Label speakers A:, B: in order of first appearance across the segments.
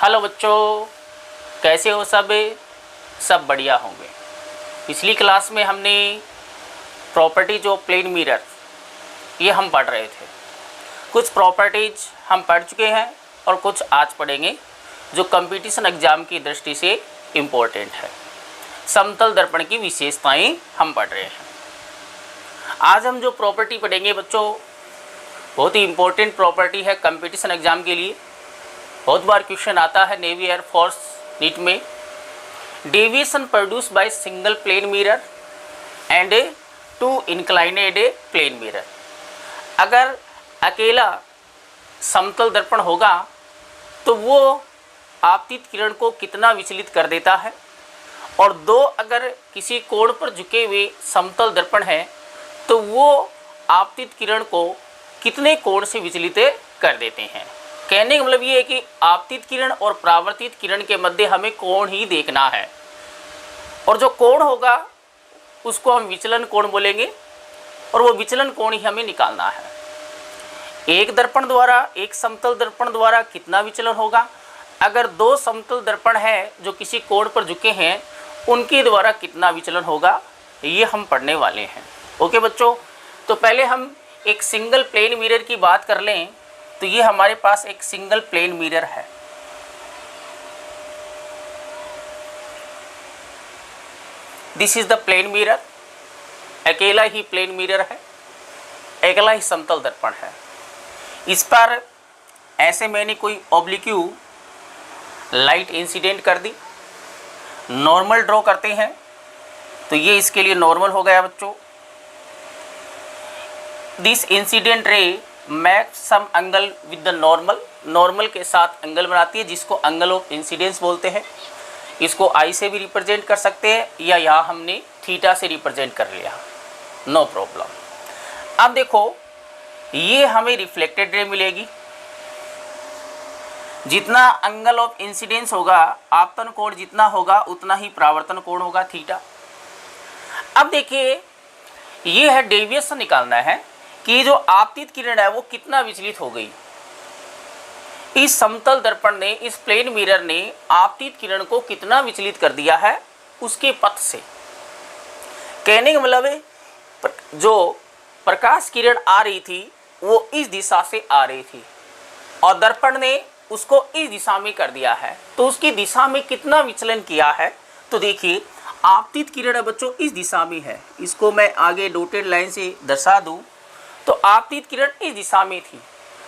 A: Hello बच्चों, कैसे हो सब बढ़िया होंगे। पिछली क्लास में हमने प्रॉपर्टीज ऑफ प्लेन मिरर ये हम पढ़ रहे थे। कुछ प्रॉपर्टीज हम पढ़ चुके हैं और कुछ आज पढ़ेंगे जो कंपटीशन एग्ज़ाम की दृष्टि से इम्पोर्टेंट है। समतल दर्पण की विशेषताएं हम पढ़ रहे हैं। आज हम जो प्रॉपर्टी पढ़ेंगे बच्चों, बहुत ही इम्पोर्टेंट प्रॉपर्टी है कंपटीशन एग्ज़ाम के लिए। बहुत बार क्वेश्चन आता है नेवी एयरफोर्स नीट में। Deviation produce by single plane mirror and two inclined plane mirror. अगर अकेला समतल दर्पण होगा तो वो आपतित किरण को कितना विचलित कर देता है, और दो अगर किसी कोण पर झुके हुए समतल दर्पण है तो वो आपतित किरण को कितने कोण से विचलित कर देते हैं। कहने का मतलब ये है कि आपतित किरण और परावर्तित किरण के मध्य हमें कोण ही देखना है, और जो कोण होगा उसको हम विचलन कोण बोलेंगे, और वो विचलन कोण ही हमें निकालना है। एक दर्पण द्वारा, एक समतल दर्पण द्वारा कितना विचलन होगा, अगर दो समतल दर्पण है जो किसी कोण पर झुके हैं उनके द्वारा कितना विचलन होगा, ये हम पढ़ने वाले हैं। ओके बच्चों, तो पहले हम एक सिंगल प्लेन मिरर की बात कर लें। तो ये हमारे पास एक सिंगल प्लेन मिरर है। This is the plane mirror. अकेला ही प्लेन मिरर है, अकेला ही समतल दर्पण है। इस पर ऐसे मैंने कोई ऑब्लिक्यू लाइट इंसिडेंट कर दी। नॉर्मल ड्रॉ करते हैं तो ये इसके लिए नॉर्मल हो गया बच्चों। This incident ray make some angle with the normal के साथ एंगल बनाती है, जिसको एंगल ऑफ इंसिडेंस बोलते हैं। इसको आई से भी रिप्रेजेंट कर सकते हैं या यहाँ हमने थीटा से रिप्रेजेंट कर लिया, नो प्रॉब्लम। अब देखो, ये हमें रिफ्लेक्टेड रे मिलेगी। जितना एंगल ऑफ इंसिडेंस होगा, आपतन कोण जितना होगा उतना ही परावर्तन कोण होगा, थीटा। अब देखिए, ये है डेविएशन निकालना है कि जो आपतित किरण है वो कितना विचलित हो गई। इस समतल दर्पण ने, इस प्लेन मिरर ने आपतित किरण को कितना विचलित कर दिया है उसके पथ से। कहने का मतलब है जो प्रकाश किरण आ रही थी वो इस दिशा से आ रही थी और दर्पण ने उसको इस दिशा में कर दिया है, तो उसकी दिशा में कितना विचलन किया है। तो देखिए, आपतित किरण है बच्चों इस दिशा में है। इसको मैं आगे डॉटेड लाइन से दर्शा दूं तो आपतित किरण इस दिशा में थी,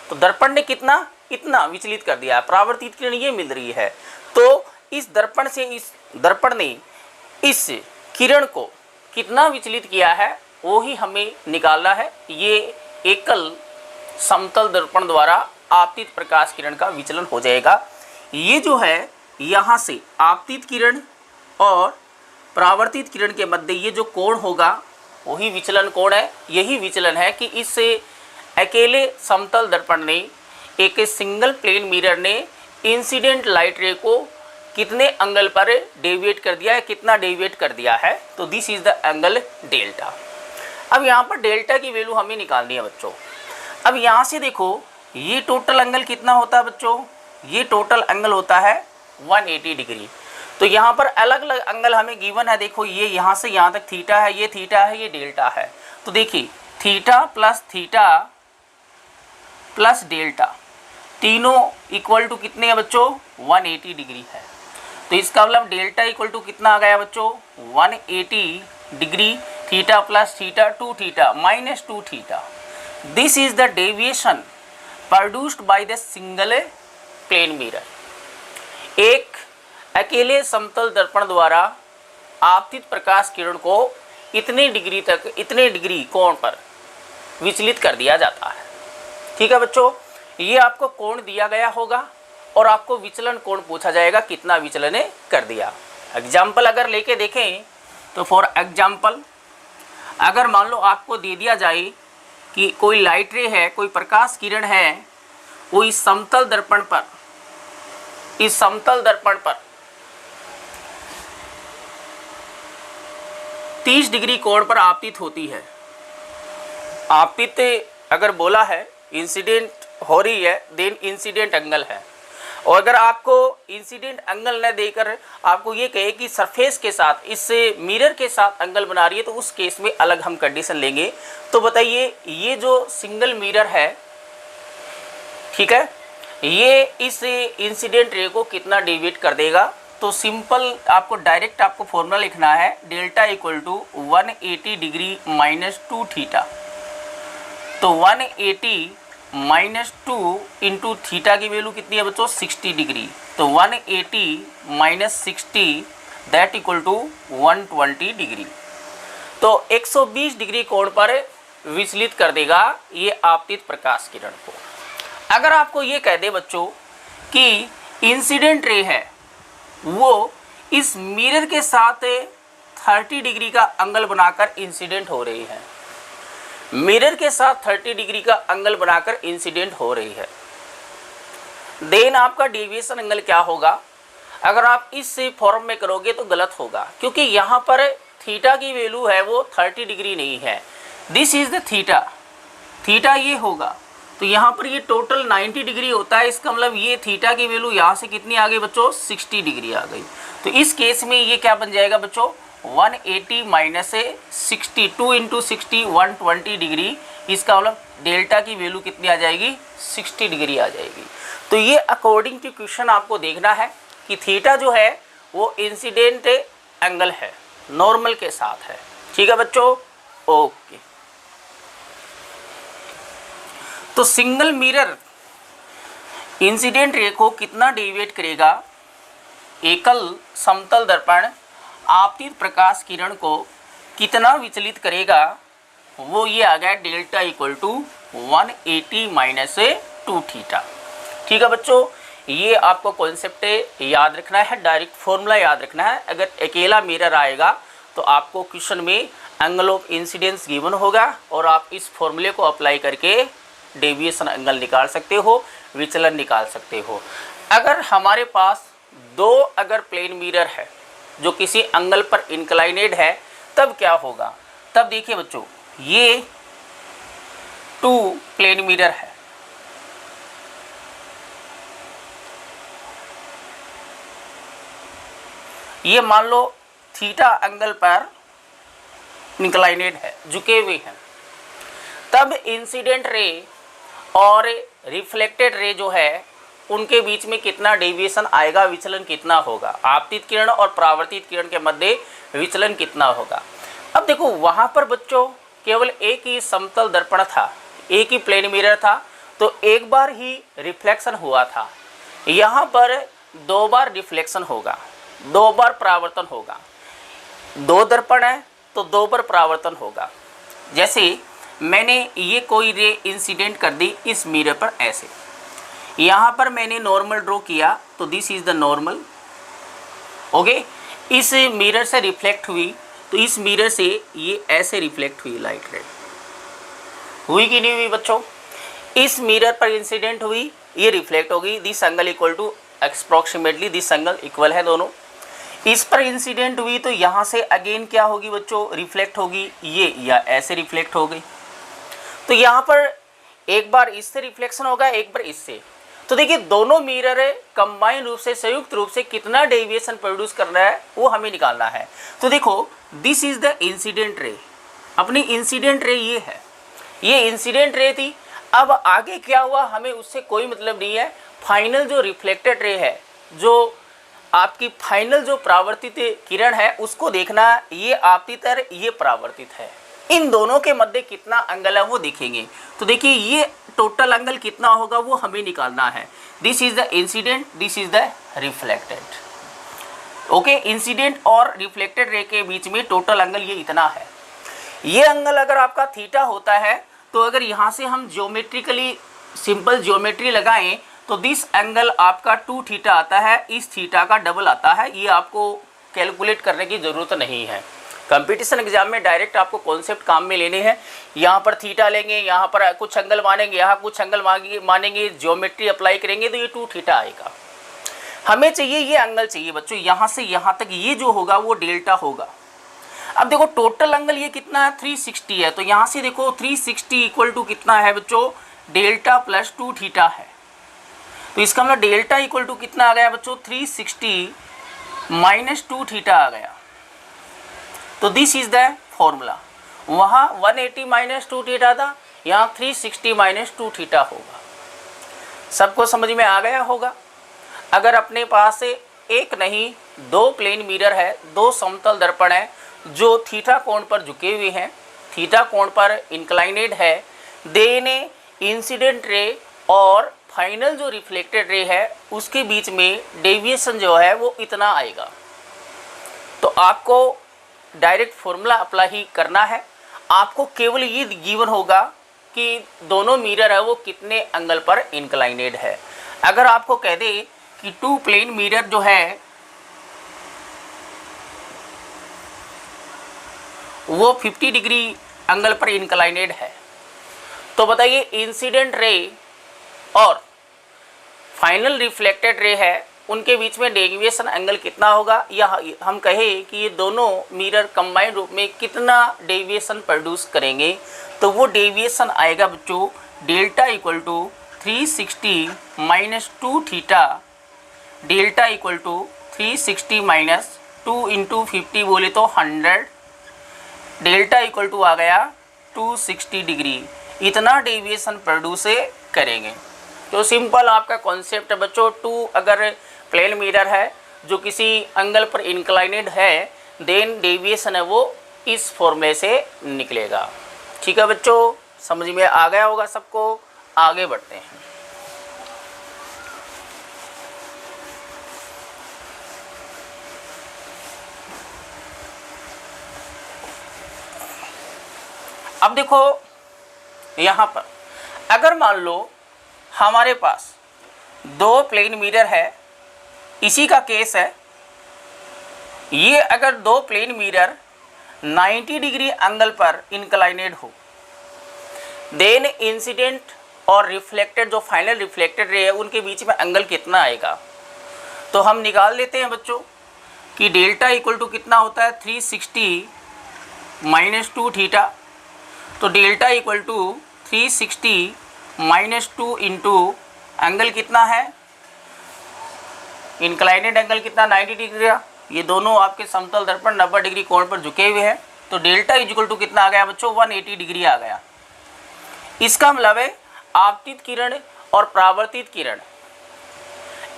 A: तो दर्पण ने कितना इतना विचलित कर दिया है। परावर्तित किरण ये मिल रही है, तो इस दर्पण से इस दर्पण ने इस किरण को कितना विचलित किया है वो ही हमें निकालना है। ये एकल समतल दर्पण द्वारा आपतित प्रकाश किरण का विचलन हो जाएगा। ये जो है यहाँ से आपतित किरण और परावर्तित किरण के मध्य ये जो कोण होगा वही विचलन कोण है। यही विचलन है कि इस अकेले समतल दर्पण ने, एक सिंगल प्लेन मिरर ने इंसिडेंट लाइट रे को कितने एंगल पर डेविएट कर दिया है, कितना डेविएट कर दिया है। तो this is the angle delta. अब यहाँ पर डेल्टा की वैल्यू हमें निकालनी है बच्चों। अब यहाँ से देखो, ये टोटल एंगल कितना होता है बच्चों, ये टोटल एंगल होता है 180 डिग्री। तो यहाँ पर अलग अलग एंगल हमें गिवन है। देखो, ये यहाँ से यहाँ तक थीटा है, ये थीटा है, ये डेल्टा है। तो देखिए, थीटा प्लस डेल्टा तीनों इक्वल टू कितने हैं बच्चों, 180 डिग्री है। तो इसका मतलब डेल्टा इक्वल टू कितना आ गया बच्चों, 180 degree. Theta plus theta 2 theta minus 2 theta. This is the deviation produced by the single plane mirror. एक अकेले समतल दर्पण द्वारा आपतित प्रकाश किरण को इतने डिग्री कोण पर विचलित कर दिया जाता है। ठीक है बच्चों, ये आपको कोण दिया गया होगा और आपको विचलन कोण पूछा जाएगा, कितना विचलन कर दिया। एग्जाम्पल अगर लेके देखें तो फॉर एग्जाम्पल, अगर मान लो आपको दे दिया जाए कि कोई लाइट रे है, कोई प्रकाश किरण है, वो इस समतल दर्पण पर 30 डिग्री कोण पर आपतित होती है। आपतित अगर बोला है, इंसिडेंट हो रही है, देन इंसिडेंट एंगल है। और अगर आपको इंसिडेंट एंगल न देकर आपको ये कहे कि सरफेस के साथ इस मिरर के साथ एंगल बना रही है, तो उस केस में अलग हम कंडीशन लेंगे। तो बताइए ये जो सिंगल मिरर है, ठीक है, ये इस इंसिडेंट रे को कितना डेविएट कर देगा? तो सिंपल आपको डायरेक्ट आपको फॉर्मूला लिखना है, delta equal to 180 degree minus 2 theta. तो 180 माइनस 2 इंटू थीटा की वैल्यू कितनी है बच्चों? 60 डिग्री। तो 180 minus 60 that equal to 120 degree. तो 120 डिग्री कोण पर विचलित कर देगा ये आपतित प्रकाश किरण को। अगर आपको ये कह दे बच्चों कि इंसिडेंट रे है वो इस मिरर के साथ 30 डिग्री का एंगल बनाकर इंसिडेंट हो रही है, मिरर के साथ 30 डिग्री का एंगल बनाकर इंसिडेंट हो रही है, देन आपका डेविएशन एंगल क्या होगा? अगर आप इस फॉर्म में करोगे तो गलत होगा, क्योंकि यहाँ पर थीटा की वैल्यू है वो 30 डिग्री नहीं है। This is the theta, theta ये होगा, तो यहाँ पर ये टोटल 90 डिग्री होता है। इसका मतलब ये थीटा की वैल्यू यहाँ से कितनी आ गई बच्चों? 60 डिग्री आ गई। तो इस केस में ये क्या बन जाएगा बच्चों? 180 माइनस 62 इंटू 60 120 डिग्री। इसका मतलब डेल्टा की वैल्यू कितनी आ जाएगी? 60 डिग्री आ जाएगी। तो ये अकॉर्डिंग टू क्वेश्चन आपको देखना है कि थीटा जो है वो इंसिडेंट एंगल है, नॉर्मल के साथ है। ठीक है बच्चों, ओके। तो सिंगल मिरर इंसिडेंट रे को कितना डेविएट करेगा? एकल समतल दर्पण आपतित प्रकाश किरण को कितना विचलित करेगा? वो ये आ गया delta equal to 180 minus 2 theta. ठीक है बच्चों, ये आपको कॉन्सेप्ट याद रखना है, डायरेक्ट फॉर्मूला याद रखना है। अगर अकेला मिरर आएगा तो आपको क्वेश्चन में एंगल ऑफ इंसिडेंस गिवन होगा और आप इस फॉर्मूले को अप्लाई करके डेविएशन एंगल निकाल सकते हो, विचलन निकाल सकते हो। अगर हमारे पास दो अगर प्लेन मिरर है जो किसी एंगल पर इंक्लाइनेड है, तब क्या होगा? तब देखिए बच्चों, ये 2 प्लेन मिरर है, ये मान लो थीटा एंगल पर इंक्लाइनेड है, झुके हुए हैं, तब इंसिडेंट रे और रिफ्लेक्टेड रे जो है उनके बीच में कितना डेविएशन आएगा, विचलन कितना होगा? आपतित किरण और परावर्तित किरण के मध्य विचलन कितना होगा? अब देखो वहाँ पर बच्चों केवल एक ही समतल दर्पण था, एक ही प्लेन मिरर था, तो एक बार ही रिफ्लेक्शन हुआ था। यहाँ पर 2 बार रिफ्लेक्शन होगा, 2 बार परावर्तन होगा। 2 दर्पण है तो 2 बार परावर्तन होगा। जैसे मैंने ये कोई रे इंसिडेंट कर दी इस मिरर पर, ऐसे यहाँ पर मैंने नॉर्मल ड्रॉ किया, तो this is the normal, okay. इस मिरर से रिफ्लेक्ट हुई, तो इस मिरर से ये ऐसे रिफ्लेक्ट हुई लाइट रे, हुई कि नहीं हुई बच्चों? इस मिरर पर इंसिडेंट हुई, ये रिफ्लेक्ट होगी, this angle equal to approximately this angle equal है दोनों। इस पर इंसिडेंट हुई तो यहाँ से अगेन क्या होगी बच्चों? रिफ्लेक्ट होगी, ये या ऐसे रिफ्लेक्ट हो गई। तो यहाँ पर एक बार इससे रिफ्लेक्शन होगा, एक बार इससे। तो देखिए दोनों मिरर कंबाइन रूप से, संयुक्त रूप से कितना डेविएशन प्रोड्यूस करना है वो हमें निकालना है। तो देखो this is the incident ray, अपनी इंसिडेंट रे ये है, ये इंसिडेंट रे थी। अब आगे क्या हुआ हमें उससे कोई मतलब नहीं है। फाइनल जो रिफ्लेक्टेड रे है, जो आपकी फाइनल जो परावर्तित किरण है उसको देखना, ये आपतित है, ये परावर्तित है, इन दोनों के मध्य कितना एंगल है वो देखेंगे। तो देखिए ये टोटल एंगल कितना होगा वो हमें निकालना है। This is the incident, this is the reflected. Okay, incident और रिफ्लेक्टेड रे के बीच में टोटल एंगल ये इतना है। ये एंगल अगर आपका थीटा होता है, तो अगर यहाँ से हम ज्योमेट्रिकली सिंपल ज्योमेट्री लगाएं तो दिस एंगल आपका 2 थीटा आता है, इस थीटा का डबल आता है। ये आपको कैलकुलेट करने की ज़रूरत नहीं है। कंपटीशन एग्जाम में डायरेक्ट आपको कॉन्सेप्ट काम में लेने हैं। यहाँ पर थीटा लेंगे, यहाँ पर कुछ एंगल मानेंगे, यहाँ कुछ एंगल मानेंगे, ज्योमेट्री अप्लाई करेंगे तो ये 2 थीटा आएगा। हमें चाहिए ये एंगल चाहिए बच्चों, यहाँ से यहाँ तक ये जो होगा वो डेल्टा होगा। अब देखो टोटल एंगल ये कितना है? 360 है। तो यहाँ से देखो 360 इक्वल टू कितना है बच्चों? डेल्टा प्लस 2 थीटा है। तो इसका मतलब डेल्टा इक्वल टू कितना आ गया बच्चों, 360 माइनस 2 थीटा आ गया। तो दिस इज द फॉर्मूला। वहाँ 180 माइनस 2 थीटा था, यहाँ 360 माइनस 2 थीटा होगा। सबको समझ में आ गया होगा। अगर अपने पास से एक नहीं दो प्लेन मिरर है, दो समतल दर्पण है जो थीटा कोण पर झुके हुए हैं, थीटा कोण पर इंक्लाइनेड है, देन इंसिडेंट रे और फाइनल जो रिफ्लेक्टेड रे है उसके बीच में डेविएशन जो है वो इतना आएगा। तो आपको डायरेक्ट फॉर्मूला अप्लाई ही करना है। आपको केवल ये गिवन होगा कि दोनों मिरर है वो कितने एंगल पर इंक्लाइनेड है। अगर आपको कह दे कि टू प्लेन मिरर जो है वो 50 डिग्री एंगल पर इंक्लाइनेड है, तो बताइए इंसिडेंट रे और फाइनल रिफ्लेक्टेड रे है उनके बीच में डेविएशन एंगल कितना होगा, या हम कहें कि ये दोनों मिरर कंबाइंड रूप में कितना डेविएशन प्रोड्यूस करेंगे, तो वो डेविएशन आएगा बच्चों delta equal to 360 minus 2 theta, delta equal to 360 minus 2 into 50 बोले तो 100, डेल्टा इक्वल टू आ गया 260 डिग्री। इतना डेविएशन प्रोड्यूस करेंगे। तो सिंपल आपका कॉन्सेप्ट है बच्चों, टू अगर प्लेन मिरर है जो किसी एंगल पर इंक्लाइनेड है, देन डेविएशन है वो इस फॉर्मूले से निकलेगा। ठीक है बच्चों, समझ में आ गया होगा सबको। आगे बढ़ते हैं। अब देखो यहाँ पर अगर मान लो हमारे पास दो प्लेन मिरर है, इसी का केस है ये, अगर दो प्लेन मिरर 90 डिग्री एंगल पर इंक्लाइनेड हो, देन इंसिडेंट और रिफ्लेक्टेड जो फाइनल रिफ्लेक्टेड रे है उनके बीच में एंगल कितना आएगा, तो हम निकाल लेते हैं बच्चों कि डेल्टा इक्वल टू कितना होता है 360 माइनस 2 थीटा। तो delta equal to 360 minus 2 into angle कितना है, इंक्लाइनेड एंगल कितना 90 डिग्री का, ये दोनों आपके समतल दर्पण 90 डिग्री कोण पर झुके हुए हैं। तो डेल्टा इक्वल टू कितना आ गया बच्चों 180 डिग्री आ गया। इसका मतलब है आपतित किरण और परावर्तित किरण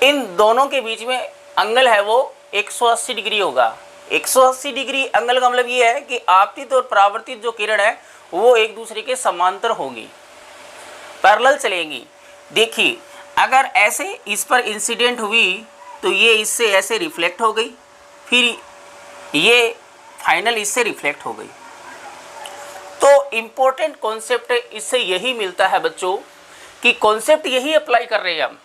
A: इन दोनों के बीच में एंगल है वो 180 डिग्री होगा। 180 डिग्री एंगल का मतलब ये है कि आपतित और परावर्तित जो किरण है वो एक दूसरे के समांतर होंगी, पैरेलल चलेंगी। देखिए अगर ऐसे इस पर इंसिडेंट हुई तो ये इससे ऐसे रिफ्लेक्ट हो गई, फिर ये फाइनल इससे रिफ्लेक्ट हो गई। तो इम्पोर्टेंट कॉन्सेप्ट इससे यही मिलता है बच्चों कि कॉन्सेप्ट यही अप्लाई कर रहे हैं हम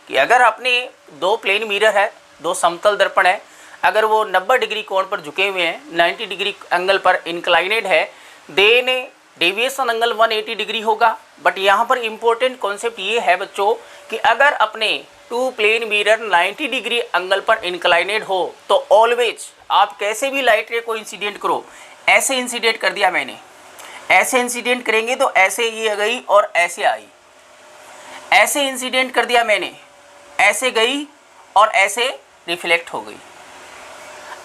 A: कि अगर अपने दो प्लेन मिरर है, दो समतल दर्पण है, अगर वो 90 डिग्री कोण पर झुके हुए हैं, 90 डिग्री एंगल पर इंक्लाइनेड है, देन डेविएशन एंगल 180 डिग्री होगा। बट यहाँ पर इम्पोर्टेंट कॉन्सेप्ट ये है बच्चों कि अगर अपने two plane mirror 90 degree angle पर इंक्लाइनेड हो तो ऑलवेज आप कैसे भी लाइट रे को इंसिडेंट करो, ऐसे इंसिडेंट कर दिया मैंने, ऐसे इंसिडेंट करेंगे तो ऐसे ये गई और ऐसे आई, ऐसे इंसिडेंट कर दिया मैंने, ऐसे गई और ऐसे रिफ्लेक्ट हो गई।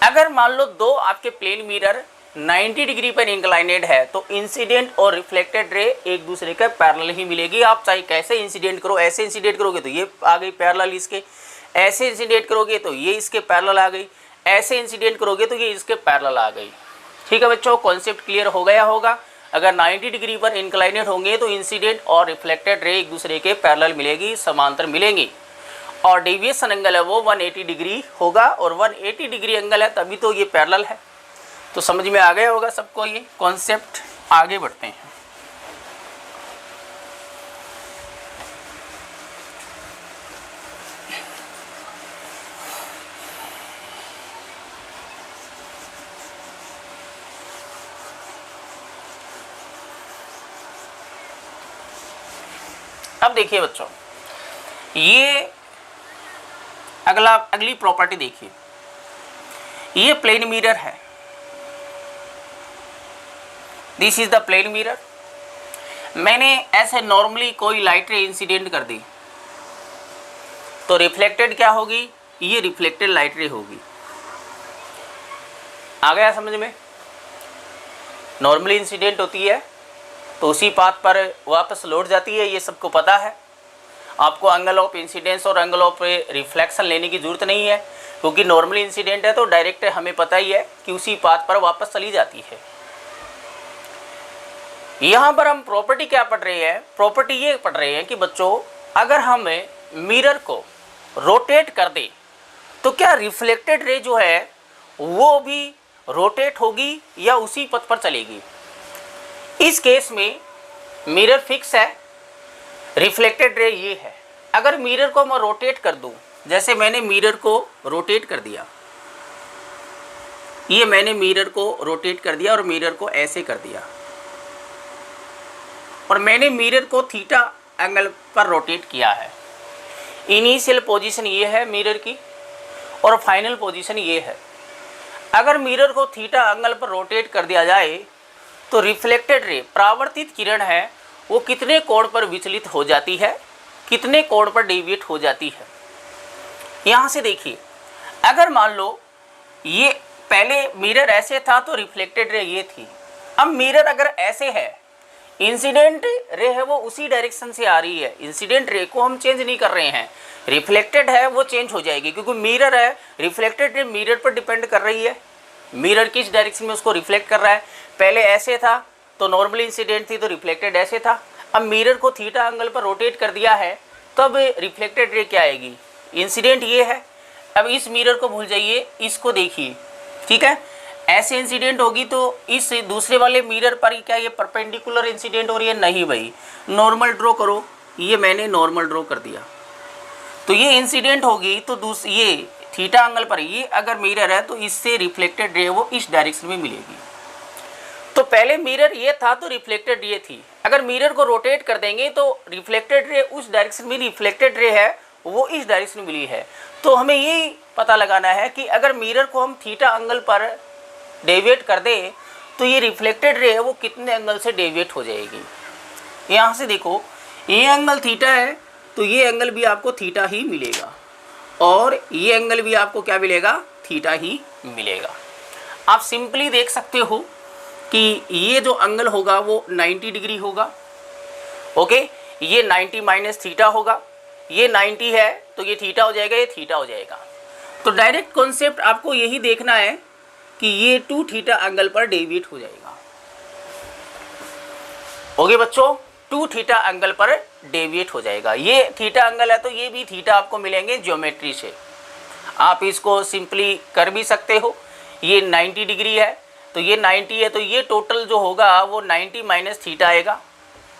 A: अगर मान लो दो आपके प्लेन मिरर 90 डिग्री पर इंक्लाइनेड है तो इंसिडेंट और रिफ्लेक्टेड रे एक दूसरे के पैरेलल ही मिलेगी। आप चाहे कैसे इंसिडेंट करो, ऐसे इंसिडेंट करोगे तो ये आ गई पैरेलल इसके, ऐसे इंसिडेंट करोगे तो ये इसके पैरेलल आ गई, ऐसे इंसिडेंट करोगे तो ये इसके पैरेलल आ गई। ठीक है बच्चों, कॉन्सेप्ट क्लियर हो गया होगा। अगर 90 डिग्री पर इंक्लाइनेड होंगे तो इंसिडेंट और रिफ्लेक्टेड रे एक दूसरे के पैरेलल मिलेगी, समांतर मिलेंगी, और डेविएशन एंगल है वो 180 डिग्री होगा, और 180 डिग्री एंगल है तभी तो ये पैरेलल है। तो समझ में आ गया होगा सबको ये कॉन्सेप्ट। आगे बढ़ते हैं। अब देखिए बच्चों, ये अगली प्रॉपर्टी देखिए, ये प्लेन मिरर है, this is the plane mirror. मैंने ऐसे नॉर्मली कोई लाइट रे इंसिडेंट कर दी, तो रिफ्लेक्टेड क्या होगी, ये रिफ्लेक्टेड लाइट रे होगी। आ गया समझ में। नॉर्मली इंसिडेंट होती है तो उसी पाथ पर वापस लौट जाती है, ये सबको पता है। आपको एंगल ऑफ इंसिडेंस और एंगल ऑफ रिफ्लेक्शन लेने की ज़रूरत नहीं है, क्योंकि नॉर्मली इंसिडेंट है तो डायरेक्ट हमें पता ही है कि उसी पाथ पर वापस चली जाती है। यहाँ पर हम प्रॉपर्टी क्या पढ़ रहे हैं, प्रॉपर्टी ये पढ़ रहे हैं कि बच्चों अगर हम मिरर को रोटेट कर दें तो क्या रिफ्लेक्टेड रे जो है वो भी रोटेट होगी या उसी पथ पर चलेगी। इस केस में मिरर फिक्स है, रिफ्लेक्टेड रे ये है। अगर मिरर को मैं रोटेट कर दूं, जैसे मैंने मिरर को रोटेट कर दिया, ये मैंने मिरर को रोटेट कर दिया और मिरर को ऐसे कर दिया, और मैंने मिरर को थीटा एंगल पर रोटेट किया है। इनिशियल पोजीशन ये है मिरर की और फाइनल पोजीशन ये है। अगर मिरर को थीटा एंगल पर रोटेट कर दिया जाए तो रिफ्लेक्टेड रे, परावर्तित किरण है, वो कितने कोण पर विचलित हो जाती है, कितने कोण पर डेविएट हो जाती है। यहाँ से देखिए, अगर मान लो ये पहले मिरर ऐसे था तो रिफ्लेक्टेड रे ये थी। अब मिरर अगर ऐसे है, इंसिडेंट रे है वो उसी डायरेक्शन से आ रही है, इंसिडेंट रे को हम चेंज नहीं कर रहे हैं। रिफ्लेक्टेड है वो चेंज हो जाएगी, क्योंकि मिरर है, रिफ्लेक्टेड रे मिरर पर डिपेंड कर रही है, मिरर किस डायरेक्शन में उसको रिफ्लेक्ट कर रहा है। पहले ऐसे था तो नॉर्मल इंसिडेंट थी तो रिफ्लेक्टेड ऐसे था। अब मिरर को थीटा एंगल पर रोटेट कर दिया है तो अब रिफ्लेक्टेड रे क्या आएगी, इंसिडेंट ये है। अब इस मिरर को भूल जाइए, इसको देखिए, ठीक है। ऐसे इंसिडेंट होगी तो इस दूसरे वाले मिरर पर ही क्या ये परपेंडिकुलर इंसिडेंट हो रही है, नहीं भाई। नॉर्मल ड्रॉ करो, ये मैंने नॉर्मल ड्रॉ कर दिया तो ये इंसिडेंट होगी, तो ये थीटा एंगल पर ये अगर मिरर है तो इससे रिफ्लेक्टेड रे वो इस डायरेक्शन में मिलेगी। तो पहले मिरर ये था तो रिफ्लेक्टेड ये थी, अगर मिरर को रोटेट कर देंगे तो रिफ्लेक्टेड रे उस डायरेक्शन में, रिफ्लेक्टेड रे है वो इस डायरेक्शन में मिली है। तो हमें ये पता लगाना है कि अगर मिरर को हम थीटा एंगल पर डेविएट कर दें तो ये रिफ्लेक्टेड रे है वो कितने एंगल से डेविएट हो जाएगी। यहाँ से देखो, ये एंगल थीटा है तो ये एंगल भी आपको थीटा ही मिलेगा, और ये एंगल भी आपको क्या मिलेगा, थीटा ही मिलेगा। आप सिंपली देख सकते हो कि ये जो एंगल होगा वो 90 डिग्री होगा, ओके। ये 90 माइनस थीटा होगा, ये 90 है तो ये थीटा हो जाएगा, ये थीटा हो जाएगा। तो डायरेक्ट कॉन्सेप्ट आपको यही देखना है कि ये 2 थीटा एंगल पर डेविएट हो जाएगा। ओके बच्चों, 2 थीटा एंगल पर डेविएट हो जाएगा। ये थीटा एंगल है तो ये भी थीटा आपको मिलेंगे ज्योमेट्री से। आप इसको सिंपली कर भी सकते हो। ये 90 डिग्री है तो ये 90 है तो ये टोटल जो होगा वो 90 माइनस थीटा आएगा।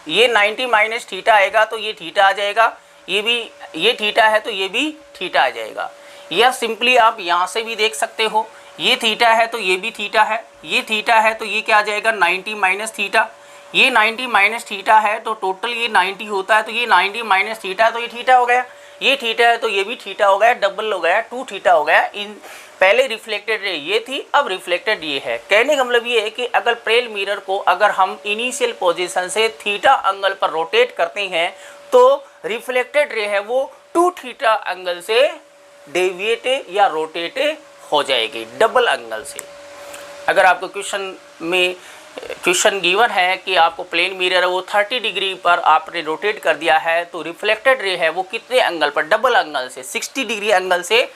A: ये 90 माइनस थीटा आएगा तो ये थीटा आ जाएगा, ये भी, ये थीटा है तो ये भी थीटा आ जाएगा। या सिंपली आप यहाँ से भी देख सकते हो, ये थीटा है तो ये भी थीटा है, ये थीटा है तो ये क्या आ जाएगा, 90 माइनस थीटा। ये 90 माइनस थीटा है तो टोटल ये 90 होता है तो ये 90 माइनस थीटा तो ये थीटा हो गया, ये थीटा है तो ये भी थीटा हो गया, डबल हो गया, 2 थीटा हो गया। इन पहले रिफ्लेक्टेड रे ये थी, अब रिफ्लेक्टेड ये है। कहने का मतलब ये है कि अगर प्रेल मिरर को अगर हम इनिशियल पोजीशन से थीटा एंगल पर रोटेट करते हैं तो रिफ्लेक्टेड रे है वो 2 थीटा एंगल से डेविएट या रोटेट हो जाएगी, डबल एंगल से। अगर आपको क्वेश्चन गिवन है कि आपको प्लेन मिरर है वो 30 डिग्री पर आपने रोटेट कर दिया है तो रिफ्लेक्टेड रे है वो कितने एंगल पर, डबल एंगल से 60 डिग्री एंगल से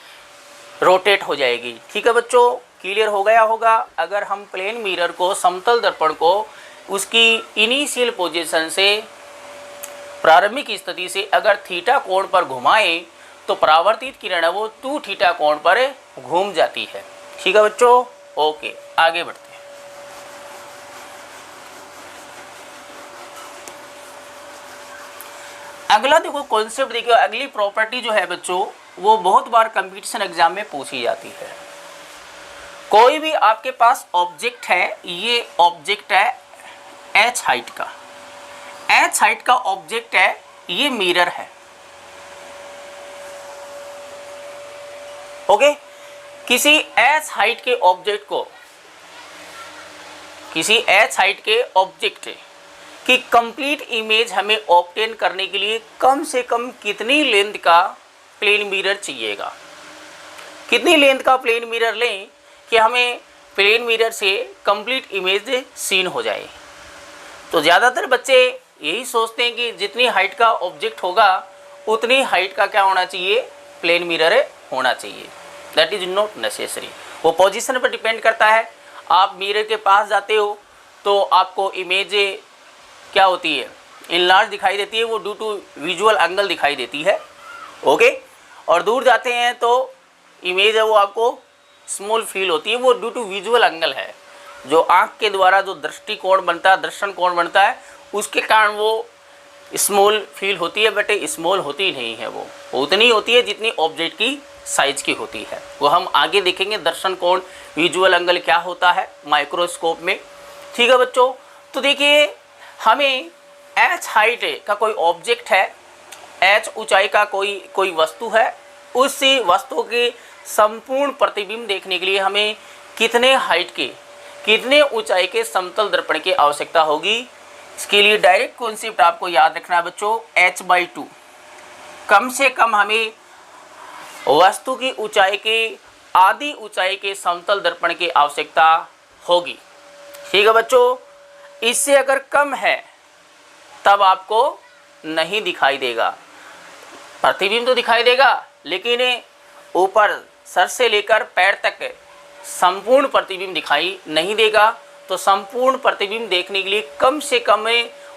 A: रोटेट हो जाएगी। ठीक है बच्चों, क्लियर हो गया होगा। अगर हम प्लेन मिरर को, समतल दर्पण को उसकी इनिशियल पोजीशन से, प्रारंभिक स्थिति से अगर थीटा कोण पर घुमाएं तो परावर्तित किरण है वो 2 थीटा कोण पर घूम जाती है। ठीक है बच्चों, ओके आगे बढ़ते हैं। अगला देखो कॉन्सेप्ट, देखिए अगली प्रॉपर्टी जो है बच्चों वो बहुत बार कंपटीशन एग्जाम में पूछी जाती है। कोई भी आपके पास ऑब्जेक्ट है, ये ऑब्जेक्ट है h हाइट का, h हाइट का ऑब्जेक्ट है, ये मिरर है, ओके। किसी h हाइट के ऑब्जेक्ट को, किसी h हाइट के ऑब्जेक्ट की कंप्लीट इमेज हमें ऑब्टेन करने के लिए कम से कम कितनी लेंथ का प्लेन मिरर चाहिएगा। कितनी लेंथ का प्लेन मिरर लें कि हमें प्लेन मिरर से कंप्लीट इमेज सीन हो जाए। तो ज़्यादातर बच्चे यही सोचते हैं कि जितनी हाइट का ऑब्जेक्ट होगा उतनी हाइट का क्या होना चाहिए, प्लेन मिरर होना चाहिए। That is not necessary. वो पोजीशन पर डिपेंड करता है। आप मिरर के पास जाते हो तो आपको इमेज क्या होती है, इनलार्ज दिखाई देती है, वो ड्यू टू विजुअल एंगल दिखाई देती है। ओके। और दूर जाते हैं तो इमेज है वो आपको स्मॉल फील होती है, वो ड्यू टू विजुअल एंगल है। जो आँख के द्वारा जो दृष्टिकोण बनता है, दर्शन कोण बनता है, उसके कारण वो स्मॉल फील होती है, बट स्मॉल होती नहीं है, वो उतनी होती है जितनी ऑब्जेक्ट की साइज की होती है। वो हम आगे देखेंगे दर्शन कोण, विजुअल एंगल क्या होता है माइक्रोस्कोप में। ठीक है बच्चों। तो देखिए हमें h हाइट का कोई ऑब्जेक्ट है, h ऊंचाई का कोई वस्तु है, उस वस्तु के संपूर्ण प्रतिबिंब देखने के लिए हमें कितने हाइट के, कितने ऊंचाई के समतल दर्पण की आवश्यकता होगी। इसके लिए डायरेक्ट कॉन्सेप्ट आपको याद रखना है बच्चों, h/2 कम से कम हमें वस्तु की ऊंचाई के आधी ऊंचाई के समतल दर्पण की आवश्यकता होगी। ठीक है बच्चों। इससे अगर कम है तब आपको नहीं दिखाई देगा, प्रतिबिंब तो दिखाई देगा लेकिन ऊपर सर से लेकर पैर तक संपूर्ण प्रतिबिंब दिखाई नहीं देगा। तो संपूर्ण प्रतिबिंब देखने के लिए कम से कम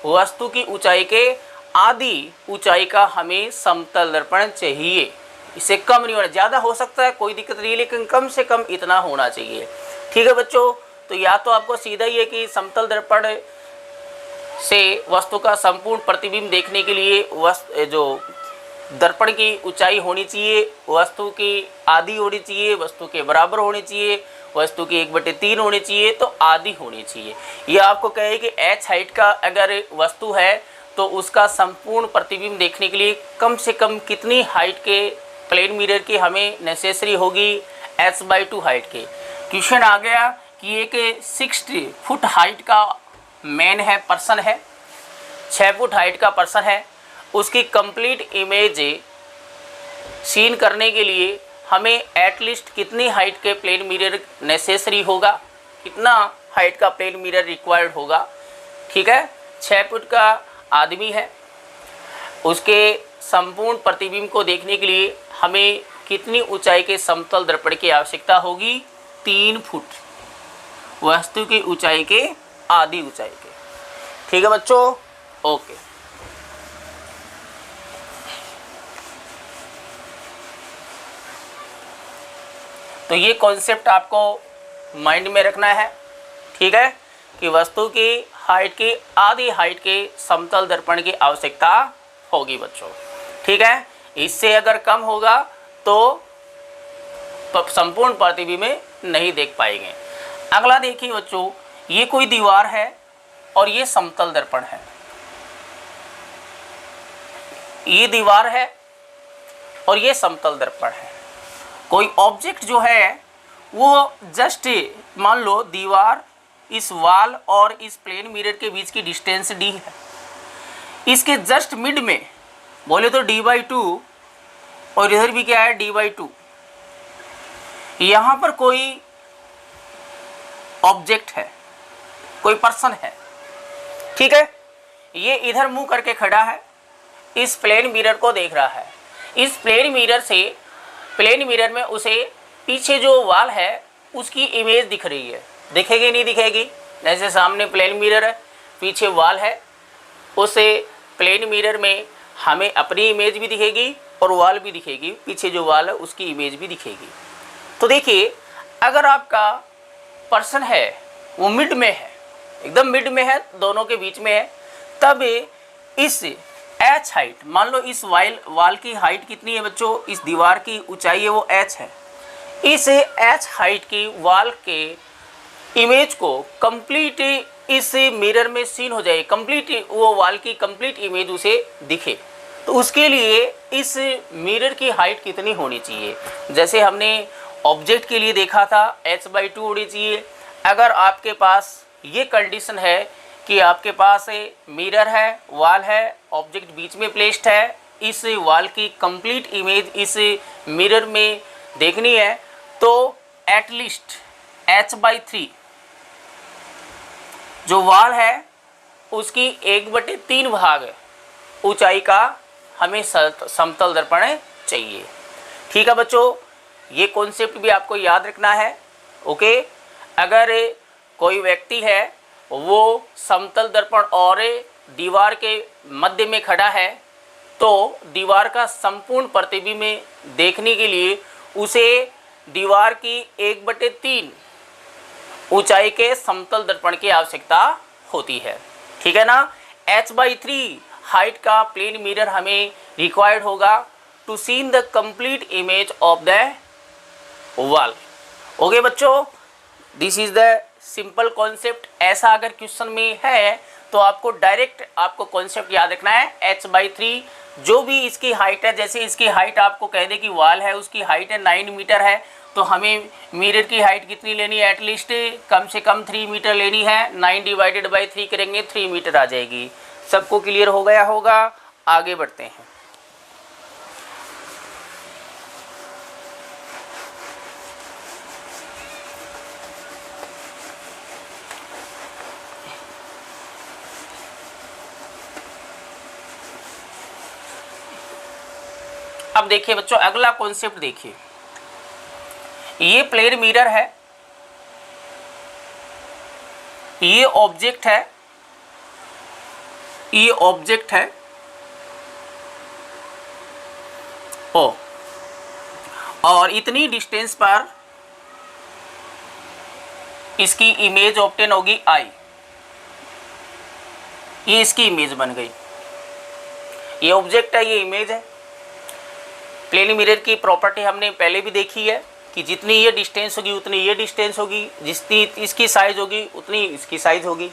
A: वस्तु की ऊंचाई के आधी ऊंचाई का हमें समतल दर्पण चाहिए। इससे कम नहीं होना, ज़्यादा हो सकता है कोई दिक्कत नहीं, लेकिन कम से कम इतना होना चाहिए। ठीक है बच्चों। तो या तो आपको सीधा ही है कि समतल दर्पण से वस्तु का संपूर्ण प्रतिबिंब देखने के लिए जो दर्पण की ऊंचाई होनी चाहिए, वस्तु की आधी होनी चाहिए, वस्तु के बराबर होनी चाहिए, वस्तु की 1/3 होनी चाहिए, तो आधी होनी चाहिए। ये आपको कहे कि h हाइट का अगर वस्तु है तो उसका संपूर्ण प्रतिबिंब देखने के लिए कम से कम कितनी हाइट के प्लेन मिरर की हमें नेसेसरी होगी, h/2 हाइट के। क्वेश्चन आ गया कि एक 60 फुट हाइट का मैन है, पर्सन है, 6 फुट हाइट का पर्सन है, उसकी कंप्लीट इमेज सीन करने के लिए हमें एटलीस्ट कितनी हाइट के प्लेन मिरर नेसेसरी होगा, कितना हाइट का प्लेन मिरर रिक्वायर्ड होगा। ठीक है। 6 फुट का आदमी है, उसके संपूर्ण प्रतिबिंब को देखने के लिए हमें कितनी ऊंचाई के समतल दर्पण की आवश्यकता होगी, 3 फुट, वस्तु की ऊंचाई के आधी ऊंचाई के। ठीक है बच्चों। ओके। तो ये कॉन्सेप्ट आपको माइंड में रखना है। ठीक है कि वस्तु की हाइट की आधी हाइट के समतल दर्पण की आवश्यकता होगी बच्चों। ठीक है। इससे अगर कम होगा तो संपूर्ण प्रतिबिंब में नहीं देख पाएंगे। अगला देखिए बच्चों, ये कोई दीवार है और ये समतल दर्पण है। ये दीवार है और ये समतल दर्पण है। कोई ऑब्जेक्ट जो है वो जस्ट मान लो दीवार, इस वॉल और इस प्लेन मिरर के बीच की डिस्टेंस d है, इसके जस्ट मिड में बोले तो d/2 और इधर भी क्या है d/2। यहाँ पर कोई ऑब्जेक्ट है, कोई पर्सन है। ठीक है। ये इधर मुंह करके खड़ा है, इस प्लेन मिरर को देख रहा है। इस प्लेन मिरर से, प्लेन मिरर में उसे पीछे जो वॉल है उसकी इमेज दिख रही है, दिखेगी नहीं दिखेगी। जैसे सामने प्लेन मिरर है, पीछे वॉल है, उसे प्लेन मिरर में हमें अपनी इमेज भी दिखेगी और वॉल भी दिखेगी, पीछे जो वॉल है उसकी इमेज भी दिखेगी। तो देखिए अगर आपका पर्सन है वो मिड में है, एकदम मिड में है, दोनों के बीच में है, तब इस h हाइट, मान लो इस वॉल की हाइट कितनी है बच्चों, इस दीवार की ऊंचाई है वो h है। इस h हाइट की वॉल के इमेज को कंप्लीट इस मिरर में सीन हो जाए, कंप्लीट वो वॉल की कंप्लीट इमेज उसे दिखे। तो उसके लिए इस मिरर की हाइट कितनी होनी चाहिए, जैसे हमने ऑब्जेक्ट के लिए देखा था h/2 होनी चाहिए। अगर आपके पास ये कंडीशन है कि आपके पास मिरर है, वॉल है, ऑब्जेक्ट बीच में प्लेस्ड है, इस वॉल की कंप्लीट इमेज इस मिरर में देखनी है तो एटलीस्ट h/3 जो वॉल है उसकी 1/3 भाग ऊंचाई का हमें समतल दर्पण चाहिए। ठीक है बच्चों, ये कॉन्सेप्ट भी आपको याद रखना है। ओके, अगर कोई व्यक्ति है वो समतल दर्पण और दीवार के मध्य में खड़ा है तो दीवार का संपूर्ण प्रतिबिंब देखने के लिए उसे दीवार की 1/3 ऊंचाई के समतल दर्पण की आवश्यकता होती है। ठीक है ना, h/3 हाइट का प्लेन मिरर हमें रिक्वायर्ड होगा to seen the complete image of the wall. Okay बच्चों, this is the simple concept. ऐसा अगर क्वेश्चन में है तो आपको डायरेक्ट आपको कॉन्सेप्ट याद रखना है h/3 जो भी इसकी हाइट है। जैसे इसकी हाइट आपको कह दे कि वॉल है उसकी हाइट है 9 मीटर है तो हमें मिरर की हाइट कितनी लेनी है, एटलीस्ट कम से कम 3 मीटर लेनी है। 9/3 करेंगे 3 मीटर आ जाएगी। सबको क्लियर हो गया होगा, आगे बढ़ते हैं। अब देखिए बच्चों, अगला कॉन्सेप्ट देखिए। ये प्लेन मिरर है, ये ऑब्जेक्ट है, ये ऑब्जेक्ट है ओ, और इतनी डिस्टेंस पर इसकी इमेज ऑब्टेन होगी आई। ये इसकी इमेज बन गई। ये ऑब्जेक्ट है, ये इमेज है। प्लेन मिरर की प्रॉपर्टी हमने पहले भी देखी है कि जितनी ये डिस्टेंस होगी उतनी ये डिस्टेंस होगी, जितनी इसकी साइज होगी उतनी इसकी साइज होगी।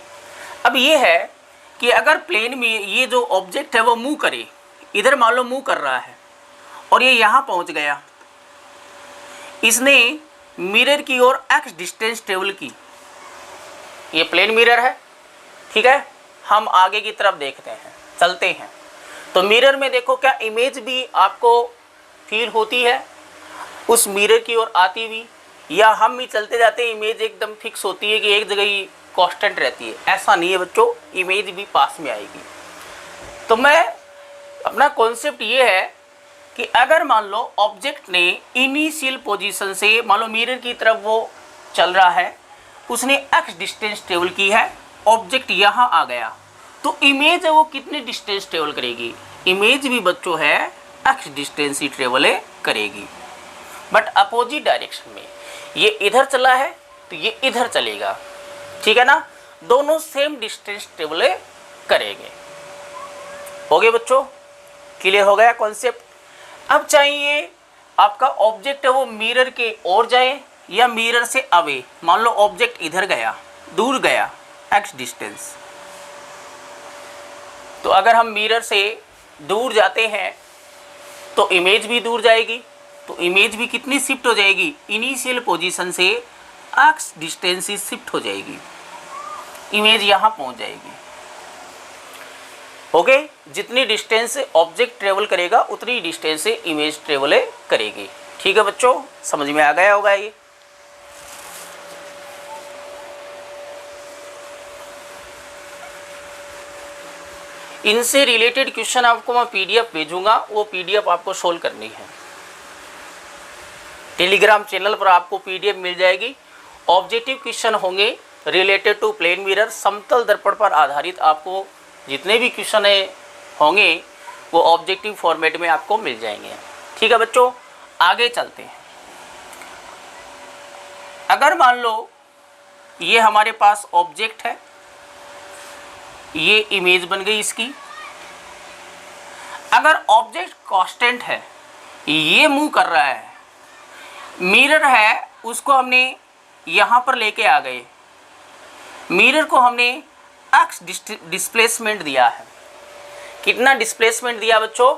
A: अब ये है कि अगर प्लेन में ये जो ऑब्जेक्ट है वो मूव करे, इधर मान लो मूव कर रहा है और ये यहाँ पहुँच गया, इसने मिरर की ओर x डिस्टेंस ट्रेवल की। ये प्लेन मिरर है, ठीक है। हम आगे की तरफ देखते हैं, चलते हैं। तो मिरर में देखो क्या इमेज भी आपको फील होती है उस मिरर की ओर आती हुई, या हम भी चलते जाते हैं इमेज एकदम फिक्स होती है कि एक जगह ही कांस्टेंट रहती है? ऐसा नहीं है बच्चों, इमेज भी पास में आएगी। तो मैं अपना कॉन्सेप्ट ये है कि अगर मान लो ऑब्जेक्ट ने इनिशियल पोजीशन से मान लो मिरर की तरफ वो चल रहा है, उसने x डिस्टेंस ट्रेवल की है, ऑब्जेक्ट यहाँ आ गया, तो इमेज है वो कितनी डिस्टेंस ट्रेवल करेगी? इमेज भी बच्चों है x डिस्टेंस ही ट्रेवल करेगी, बट अपोजिट डायरेक्शन में। ये इधर चला है तो ये इधर चलेगा, ठीक है ना। दोनों सेम डिस्टेंस ट्रेवल करेंगे। हो गए बच्चों, क्लियर हो गया कॉन्सेप्ट। अब चाहिए आपका ऑब्जेक्ट है वो मिरर के ओर जाए या मिरर से अवे। मान लो ऑब्जेक्ट इधर गया, दूर गया x डिस्टेंस, तो अगर हम मिरर से दूर जाते हैं तो इमेज भी दूर जाएगी, तो इमेज भी कितनी शिफ्ट हो जाएगी? इनिशियल पोजीशन से x डिस्टेंस ही शिफ्ट हो जाएगी, इमेज यहाँ पहुँच जाएगी। ओके, जितनी डिस्टेंस से ऑब्जेक्ट ट्रेवल करेगा उतनी डिस्टेंस से इमेज ट्रेवल करेगी। ठीक है बच्चों, समझ में आ गया होगा ये। इनसे रिलेटेड क्वेश्चन आपको मैं पीडीएफ भेजूंगा, वो पीडीएफ आपको सोल्व करनी है। टेलीग्राम चैनल पर आपको पीडीएफ मिल जाएगी। ऑब्जेक्टिव क्वेश्चन होंगे रिलेटेड टू प्लेन मिरर, समतल दर्पण पर आधारित आपको जितने भी क्वेश्चन होंगे वो ऑब्जेक्टिव फॉर्मेट में आपको मिल जाएंगे। ठीक है बच्चों, आगे चलते हैं। अगर मान लो ये हमारे पास ऑब्जेक्ट है, ये इमेज बन गई इसकी। अगर ऑब्जेक्ट कांस्टेंट है, ये मूव कर रहा है, मिरर है उसको हमने यहाँ पर लेके आ गए, मिरर को हमने x डिस्प्लेसमेंट दिया है। कितना डिस्प्लेसमेंट दिया बच्चों?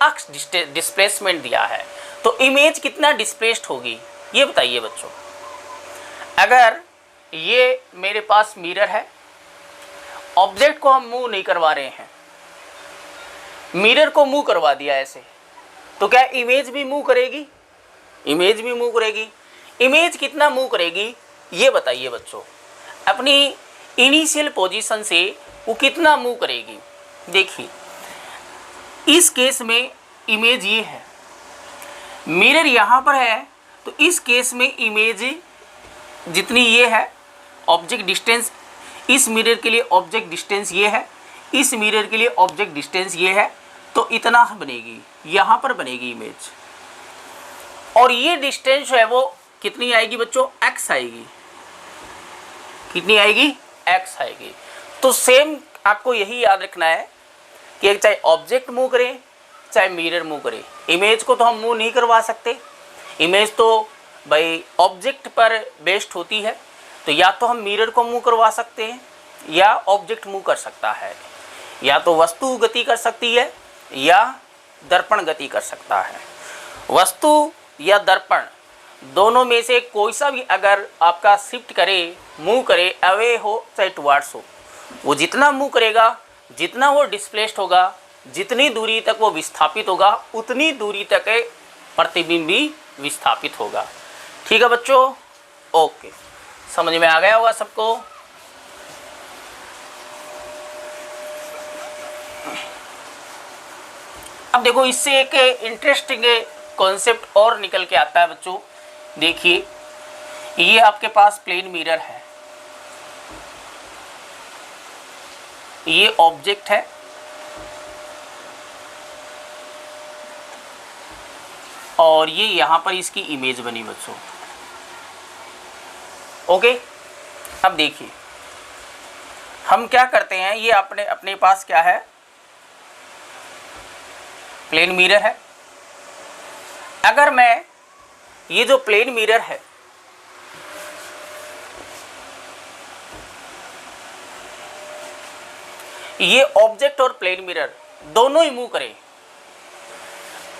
A: x डिस्प्लेसमेंट दिया है, तो इमेज कितना डिस्प्लेस्ड होगी ये बताइए बच्चों। अगर ये मेरे पास मिरर है, ऑब्जेक्ट को हम मूव नहीं करवा रहे हैं, मिरर को मूव करवा दिया ऐसे, तो क्या इमेज भी मूव करेगी? इमेज भी मूव करेगी। इमेज कितना मूव करेगी ये बताइए बच्चों, अपनी इनिशियल पोजीशन से वो कितना मूव करेगी? देखिए इस केस में इमेज ये है, मिरर यहाँ पर है, तो इस केस में इमेज जितनी ये है, ऑब्जेक्ट डिस्टेंस इस मिरर के लिए ऑब्जेक्ट डिस्टेंस ये है, इस मिरर के लिए ऑब्जेक्ट डिस्टेंस ये है, तो इतना बनेगी, यहाँ पर बनेगी इमेज। और ये डिस्टेंस जो है वो कितनी आएगी बच्चों? x आएगी। कितनी आएगी? x आएगी। तो सेम आपको यही याद रखना है कि चाहे ऑब्जेक्ट मूव करे चाहे मिरर मूव करे, इमेज को तो हम मूव नहीं करवा सकते। इमेज तो भाई ऑब्जेक्ट पर बेस्ड होती है, तो या तो हम मिरर को मूव करवा सकते हैं या ऑब्जेक्ट मूव कर सकता है, या तो वस्तु गति कर सकती है या दर्पण गति कर सकता है। वस्तु या दर्पण दोनों में से कोई सा भी अगर आपका शिफ्ट करे, मूव करे, अवे हो चाहे टुवार्ड्स हो, वो जितना मूव करेगा, जितना वो डिस्प्लेस्ड होगा, जितनी दूरी तक वो विस्थापित होगा, उतनी दूरी तक प्रतिबिंब भी विस्थापित होगा। ठीक है बच्चों? ओके, समझ में आ गया होगा सबको? अब देखो इससे एक इंटरेस्टिंग कॉन्सेप्ट और निकल के आता है बच्चों। देखिए ये आपके पास प्लेन मिरर है, ये ऑब्जेक्ट है, और ये यहां पर इसकी इमेज बनी बच्चों। ओके, अब देखिए हम क्या करते हैं, ये अपने पास क्या है? प्लेन मिरर है। अगर मैं ये जो प्लेन मिरर है ये ऑब्जेक्ट और प्लेन मिरर दोनों ही मूव करें,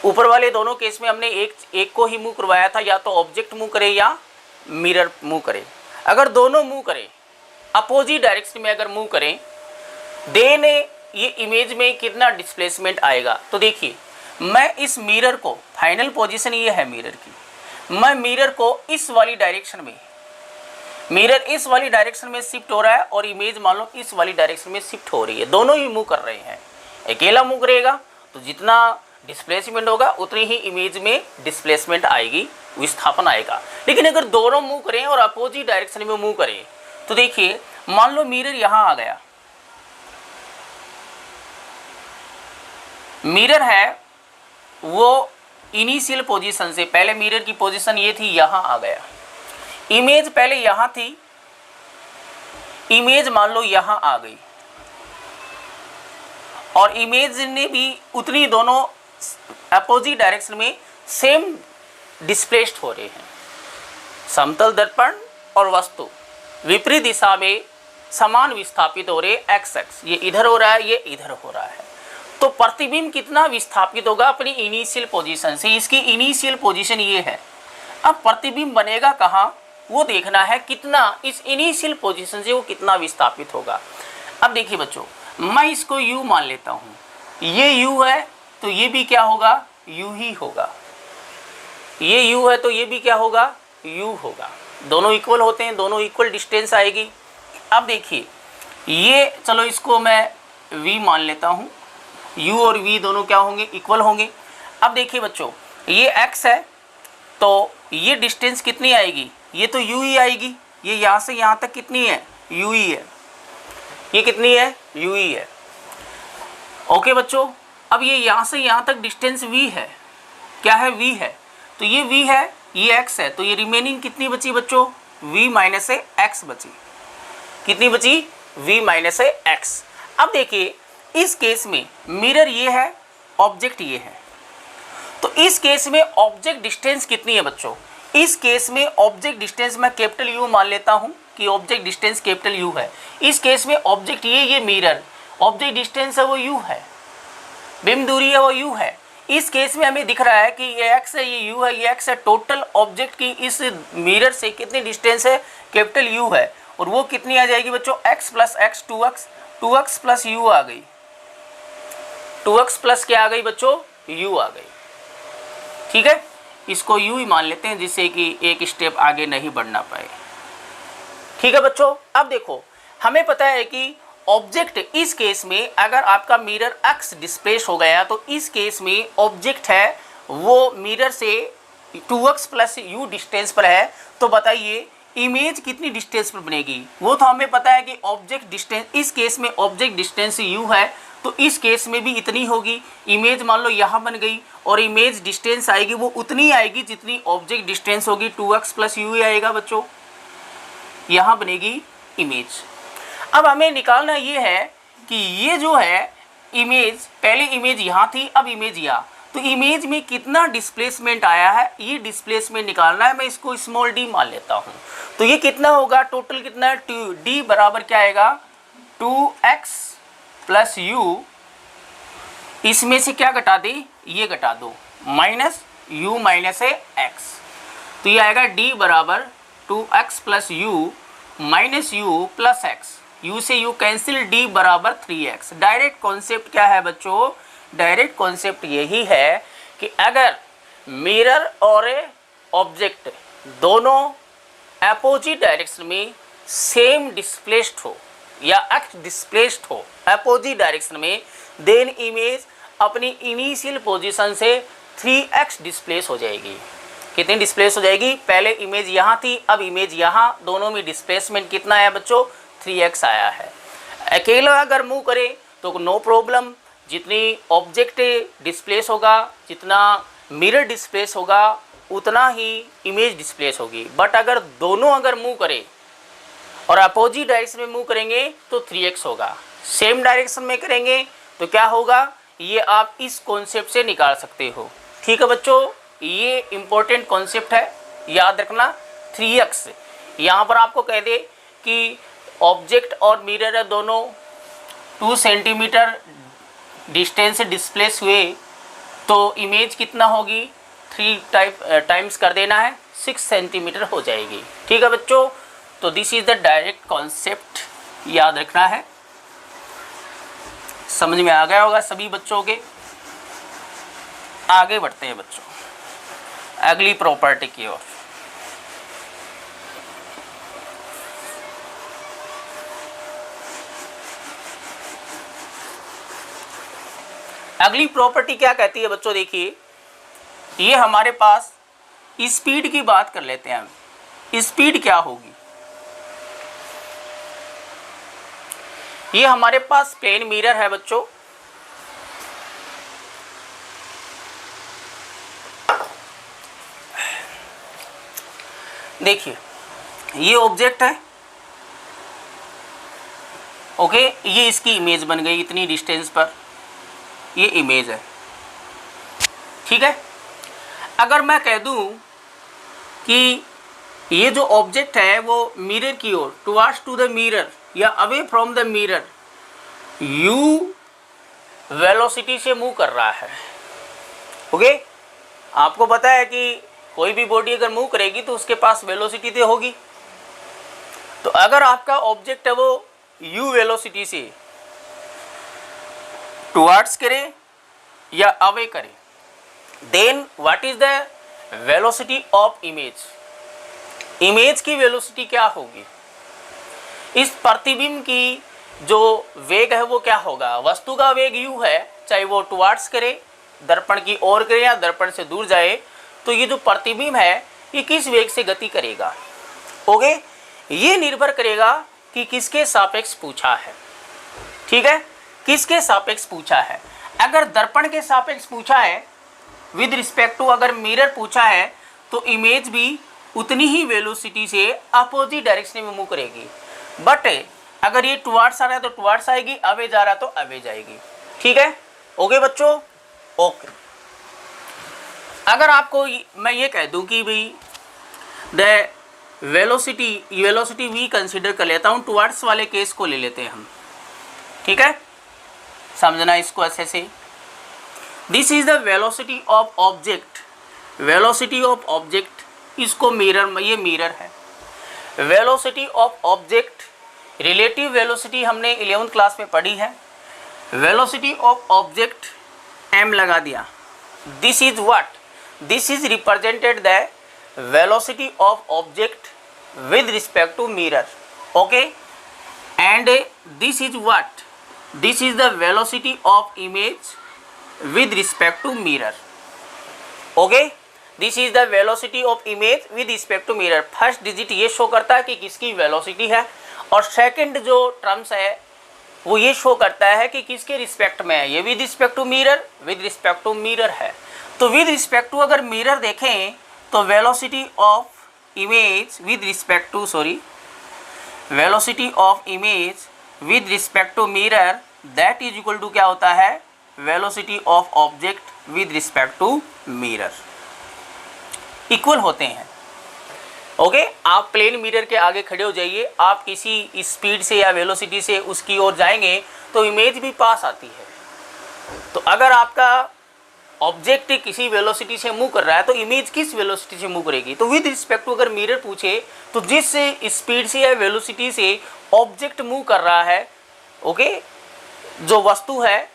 A: ऊपर वाले दोनों केस में हमने एक को ही मूव करवाया था, या तो ऑब्जेक्ट मूव करे या मिरर मूव करे। अगर दोनों मूव करें, अपोजिट डायरेक्शन में अगर मूव करें, देन ये इमेज में कितना डिस्प्लेसमेंट आएगा? तो देखिए मैं इस मिरर को, फाइनल पोजीशन ये है मिरर की, मैं मिरर को इस वाली डायरेक्शन में, मिरर इस वाली डायरेक्शन में शिफ्ट हो रहा है और इमेज मान लो इस वाली डायरेक्शन में शिफ्ट हो रही है, दोनों ही मूव कर रहे हैं। अकेला मूव करेगा तो जितना डिस्प्लेसमेंट होगा उतनी ही इमेज में डिस्प्लेसमेंट आएगी, विस्थापन आएगा। लेकिन अगर दोनों मूव करें और अपोजिट डायरेक्शन में मूव करें, तो देखिए मान लो मिरर यहां आ गया, मिरर है वो इनिशियल पोजीशन से पहले मिरर की पोजीशन ये थी, यहां आ गया, इमेज पहले यहां थी, इमेज मान लो यहां आ गई, और इमेज ने भी उतनी दोनों अपोजिट डायरेक्शन में सेम डिस्प्लेस्ड हो रहे हैं। समतल दर्पण और वस्तु विपरीत दिशा में समान विस्थापित हो रहे, एक्स एक्स, ये इधर हो रहा है, ये इधर हो रहा है। तो प्रतिबिंब कितना विस्थापित होगा अपनी इनिशियल पोजीशन से? इसकी इनिशियल पोजीशन ये है। अब प्रतिबिंब बनेगा कहाँ वो देखना है, कितना इस इनिशियल पोजीशन से वो कितना विस्थापित होगा। अब देखिए बच्चों, मैं इसको u मान लेता हूँ, ये u है तो ये भी क्या होगा? u ही होगा। ये u है तो ये भी क्या होगा? u होगा। दोनों इक्वल होते हैं, दोनों इक्वल डिस्टेंस आएगी। अब देखिए ये, चलो इसको मैं v मान लेता हूँ, u और v दोनों क्या होंगे? इक्वल होंगे। अब देखिए बच्चों, ये x है तो ये डिस्टेंस कितनी आएगी? ये तो u ही आएगी। ये यहाँ से यहाँ तक कितनी है? u ही है। ये कितनी है? u ही है। ओके बच्चों, अब ये यहाँ से यहाँ तक डिस्टेंस v है, क्या है? v है। तो ये v है, ये x है, तो ये रिमेनिंग कितनी बची बच्चों? v माइनस x बची। कितनी बची? v minus x। अब देखिए इस केस में मिरर ये है, ऑब्जेक्ट ये है, तो इस केस में ऑब्जेक्ट डिस्टेंस कितनी है बच्चों? इस केस में ऑब्जेक्ट डिस्टेंस मैं कैपिटल U मान लेता हूं कि ऑब्जेक्ट डिस्टेंस कैपिटल U है। इस केस में ऑब्जेक्ट ये मिरर, ऑब्जेक्ट डिस्टेंस है वो U है, बिंब दूरी है वो U है। इस केस में हमें दिख रहा है कि ये x है, ये U है, ये x है। टोटल ऑब्जेक्ट की इस मिरर से कितनी डिस्टेंस है? कैपिटल U है, और वो कितनी आ जाएगी बच्चों? x plus x, 2x plus u आ गई। 2x प्लस क्या आ गई बच्चों, u आ गई। ठीक है, इसको u ही मान लेते हैं जिससे कि एक स्टेप आगे नहीं बढ़ना पाए। ठीक है बच्चों, अब देखो हमें पता है कि ऑब्जेक्ट इस केस में अगर आपका मिरर x डिस्प्लेस हो गया तो इस केस में ऑब्जेक्ट है वो मिरर से 2x प्लस u डिस्टेंस पर है। तो बताइए इमेज कितनी डिस्टेंस पर बनेगी, वो तो हमें पता है कि ऑब्जेक्ट डिस्टेंस, इस केस में ऑब्जेक्ट डिस्टेंस u है तो इस केस में भी इतनी होगी। इमेज मान लो यहाँ बन गई और इमेज डिस्टेंस आएगी वो उतनी आएगी जितनी ऑब्जेक्ट डिस्टेंस होगी, 2x प्लस u ही आएगा बच्चों, यहाँ बनेगी इमेज। अब हमें निकालना ये है कि ये जो है इमेज, पहले इमेज यहाँ थी अब इमेज यहाँ, तो इमेज में कितना डिस्प्लेसमेंट आया है ये डिस्प्लेसमेंट निकालना है। मैं इसको स्मॉल d मान लेता हूँ। तो ये कितना होगा, टोटल कितना है, d बराबर क्या आएगा 2x प्लस u, इसमें से क्या घटा दे, ये घटा दो, माइनस u माइनस है x, तो ये आएगा d बराबर 2x plus u minus u plus x, u से u कैंसिल, d बराबर 3x। डायरेक्ट कॉन्सेप्ट क्या है बच्चों, डायरेक्ट कॉन्सेप्ट यही है कि अगर मिरर और ऑब्जेक्ट दोनों अपोजिट डायरेक्शन में सेम डिस्प्लेस्ड हो या x डिस्प्लेस्ड हो अपोजिट डायरेक्शन में, देन इमेज अपनी इनिशियल पोजीशन से 3x डिस्प्लेस हो जाएगी। कितनी डिस्प्लेस हो जाएगी, पहले इमेज यहाँ थी अब इमेज यहाँ, दोनों में डिस्प्लेसमेंट कितना आया बच्चों, 3x आया है। अकेला अगर मूव करे तो नो प्रॉब्लम, जितनी ऑब्जेक्ट डिस्प्लेस होगा, जितना मिरर डिस्प्लेस होगा उतना ही इमेज डिस्प्लेस होगी। बट अगर दोनों अगर मूव करे और अपोजिट डायरेक्शन में मूव करेंगे तो 3x होगा, सेम डायरेक्शन में करेंगे तो क्या होगा, ये आप इस कॉन्सेप्ट से निकाल सकते हो। ठीक है बच्चों, ये इंपॉर्टेंट कॉन्सेप्ट है, याद रखना। 3x यहाँ पर आपको कह दे कि ऑब्जेक्ट और मिरर है दोनों 2 सेंटीमीटर डिस्टेंस से डिस्प्लेस हुए तो इमेज कितना होगी, 3 टाइम्स कर देना है, 6 सेंटीमीटर हो जाएगी। ठीक है बच्चों, तो this is the direct concept, याद रखना है। समझ में आ गया होगा सभी बच्चों के। आगे बढ़ते हैं बच्चों अगली प्रॉपर्टी की ओर। अगली प्रॉपर्टी क्या कहती है बच्चों, देखिए ये हमारे पास स्पीड की बात कर लेते हैं हम। स्पीड क्या होगी, ये हमारे पास प्लेन मिरर है बच्चों, देखिए ये ऑब्जेक्ट है, ओके, ये इसकी इमेज बन गई इतनी डिस्टेंस पर, ये इमेज है। ठीक है, अगर मैं कह दूं कि ये जो ऑब्जेक्ट है वो मिरर की ओर, टुवर्ड्स टू द मिरर या away from the mirror, u velocity से मूव कर रहा है। ओके, आपको पता है कि कोई भी बॉडी अगर मूव करेगी तो उसके पास वेलोसिटी तो होगी। तो अगर आपका ऑब्जेक्ट है वो u वेलोसिटी से टुवर्ड्स करे या अवे करे, then what is the velocity of image, image की वेलोसिटी क्या होगी, इस प्रतिबिंब की जो वेग है वो क्या होगा, वस्तु का वेग u है, चाहे वो टुवर्ड्स करे, दर्पण की ओर करे या दर्पण से दूर जाए, तो ये जो प्रतिबिंब है ये किस वेग से गति करेगा। ओके, ये निर्भर करेगा कि किसके सापेक्ष पूछा है। ठीक है, किसके सापेक्ष पूछा है। अगर दर्पण के सापेक्ष पूछा है, विद रिस्पेक्ट टू अगर मिरर पूछा है, तो इमेज भी उतनी ही वेलोसिटी से अपोजिट डायरेक्शन में मूव करेगी। बट अगर ये टुवर्ड्स आ रहा है तो टुवर्ड्स आएगी, अवे जा रहा है तो अवे जाएगी। ठीक है, ओके बच्चों, ओके। अगर आपको मैं ये कह दूं कि भाई द वेलोसिटी वी कंसीडर कर लेता हूं, टुवर्ड्स वाले केस को ले लेते हैं हम। ठीक है, समझना इसको ऐसे से, this is the velocity of object, velocity of object, इसको मिरर, ये मिरर है। Velocity of object, relative velocity हमने 11th क्लास में पढ़ी है। वेलोसिटी ऑफ ऑब्जेक्ट m लगा दिया। This is what, this is represented the velocity of object with respect to mirror, okay, and this is what, this is the velocity of image with respect to mirror, okay, this is the velocity of image with respect to mirror. First digit ये show करता है कि किसकी velocity है, और second जो terms है वो ये शो करता है कि किसके रिस्पेक्ट में है, ये with respect to mirror, with respect to mirror है। तो विद रिस्पेक्ट टू अगर मिरर देखें तो velocity of image with respect to, sorry, velocity of image with respect to mirror that is equal to क्या होता है, velocity of object with respect to mirror, equal होते हैं, ओके। आप plane mirror के आगे खड़े हो जाइए, आप किसी स्पीड से या वेलोसिटी से उसकी ओर जाएंगे तो इमेज भी पास आती है। तो अगर आपका ऑब्जेक्ट किसी वेलोसिटी से मूव कर रहा है तो इमेज किस वेलोसिटी से मूव करेगी, तो विद रिस्पेक्ट टू अगर मिरर पूछे तो जिस स्पीड से या वेलोसिटी से ऑब्जेक्ट मूव कर रहा है, ओके, जो वस्तु है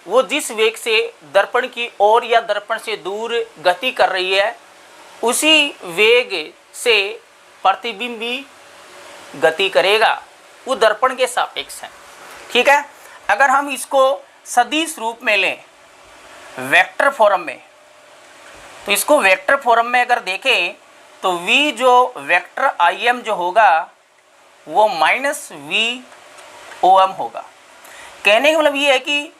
A: वो जिस वेग से दर्पण की ओर या दर्पण से दूर गति कर रही है उसी वेग से प्रतिबिंब भी गति करेगा, वो दर्पण के सापेक्ष है, ठीक है। अगर हम इसको सदिश रूप में लें वेक्टर फॉर्म में, तो इसको वेक्टर फॉर्म में अगर देखें तो v जो वेक्टर im जो होगा वो माइनस VOM होगा। कहने का मतलब ये है कि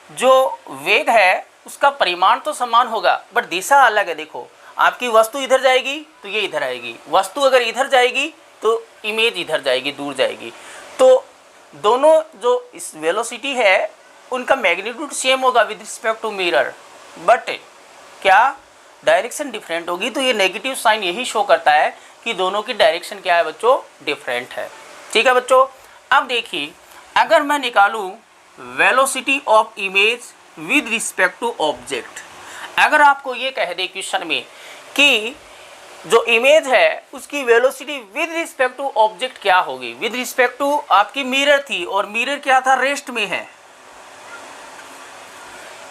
A: जो वेग है उसका परिमाण तो समान होगा बट दिशा अलग है। देखो आपकी वस्तु इधर जाएगी तो ये इधर आएगी, वस्तु अगर इधर जाएगी तो इमेज इधर जाएगी, दूर जाएगी, तो दोनों जो इस वेलोसिटी है उनका मैग्नीट्यूड सेम होगा with respect to mirror, but क्या डायरेक्शन डिफरेंट होगी। तो ये नेगेटिव साइन यही शो करता है कि दोनों की डायरेक्शन क्या है बच्चों, डिफरेंट है, ठीक है बच्चों। अब देखिए अगर मैं निकालूं velocity of image with respect to object, अगर आपको ये कह दे क्वेश्चन में कि जो इमेज है उसकी velocity with respect to object क्या होगी, विद रिस्पेक्ट टू आपकी मिरर थी और मिरर क्या था, रेस्ट में है,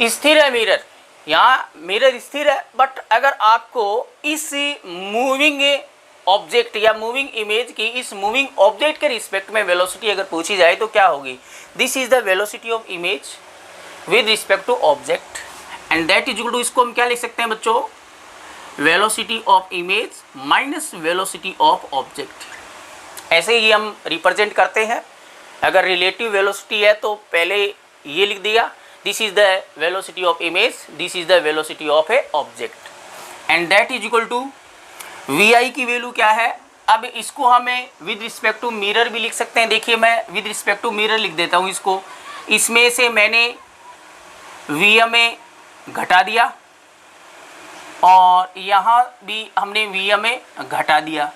A: स्थिर है मिरर, यहाँ मिरर स्थिर है, बट अगर आपको इस मूविंग ऑब्जेक्ट या मूविंग इमेज की इस मूविंग ऑब्जेक्ट के रिस्पेक्ट में वेलोसिटी अगर पूछी जाए तो क्या होगी, this is the velocity of image with respect to object and that is equal to, इसको हम क्या लिख सकते हैं बच्चों, velocity of image minus velocity of object. ऐसे ही हम रिप्रेजेंट करते हैं। अगर रिलेटिव वेलोसिटी है तो पहले ये लिख दिया, this is the velocity of image, this is the velocity of a object and that is equal to vi की वैल्यू क्या है। अब इसको हमें विद रिस्पेक्ट टू मिरर भी लिख सकते हैं। देखिए मैं विद रिस्पेक्ट टू मिरर लिख देता हूँ इसको, इसमें से मैंने vm में घटा दिया और यहाँ भी हमने vm में घटा दिया।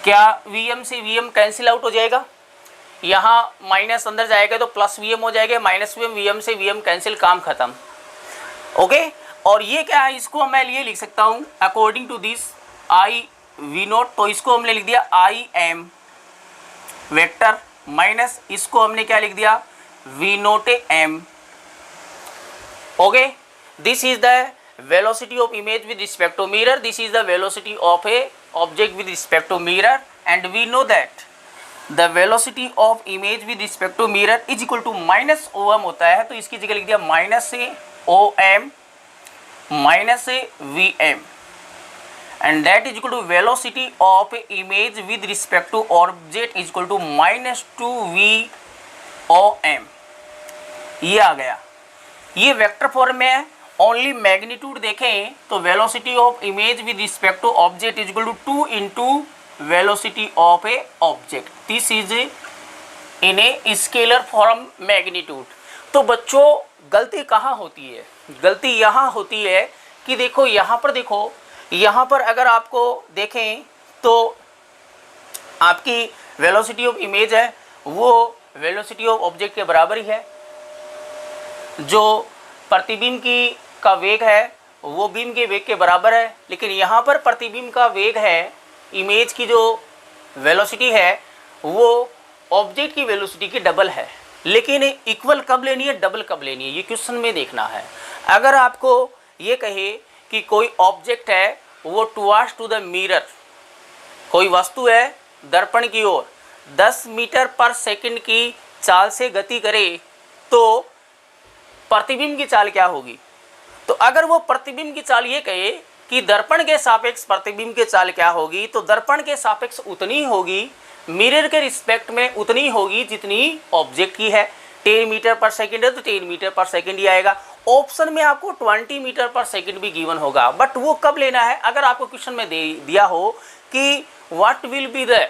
A: क्या vm से vm कैंसिल आउट हो जाएगा, यहाँ माइनस अंदर जाएगा तो प्लस vm हो जाएगा, माइनस vm से vm कैंसिल, काम खत्म, ओके। और ये क्या है, इसको मैं ये लिख सकता हूँ according to this I we note, तो इसको हमने लिख दिया आई एम वेक्टर माइनस इसको हमने क्या लिख दिया we note M, okay. This is the velocity of image with respect to mirror, this is the velocity of a object with respect to mirror and we know that the velocity of image with respect to mirror is equal to minus om होता है, तो इसकी जगह लिख दिया minus से om minus से vm and that is equal to velocity of image with respect to object is equal to minus 2vom। ये आ गया, ये वेक्टर फॉर्म में है। ओनली मैग्नीट्यूड देखें तो velocity of image with respect to object is equal to 2 into velocity of a object, this is in a scalar form magnitude. तो बच्चों गलती कहाँ होती है, गलती यहाँ होती है कि देखो यहाँ पर, देखो यहाँ पर अगर आपको देखें तो आपकी वेलोसिटी ऑफ इमेज है वो वेलोसिटी ऑफ ऑब्जेक्ट के बराबर ही है, जो प्रतिबिंब की का वेग है वो बीम के वेग के बराबर है, लेकिन यहाँ पर प्रतिबिंब का वेग है, इमेज की जो वेलोसिटी है वो ऑब्जेक्ट की वेलोसिटी की डबल है, लेकिन इक्वल कब लेनी है, डबल कब लेनी है, ये क्वेश्चन में देखना है। अगर आपको ये कहे कि कोई ऑब्जेक्ट है वो टुवर्ड्स टू द मिरर, कोई वस्तु है दर्पण की ओर 10 मीटर पर सेकंड की चाल से गति करे तो प्रतिबिंब की चाल क्या होगी। तो अगर वो प्रतिबिंब की चाल ये कहे कि दर्पण के सापेक्ष प्रतिबिंब की चाल क्या होगी, तो दर्पण के सापेक्ष उतनी होगी, मिरर के रिस्पेक्ट में उतनी होगी जितनी ऑब्जेक्ट की है। 10 मीटर पर सेकंड है तो 10 मीटर पर सेकंड ही आएगा। ऑप्शन में आपको 20 मीटर पर सेकंड भी गिवन होगा, बट वो कब लेना है, अगर आपको क्वेश्चन में दिया हो कि what will be the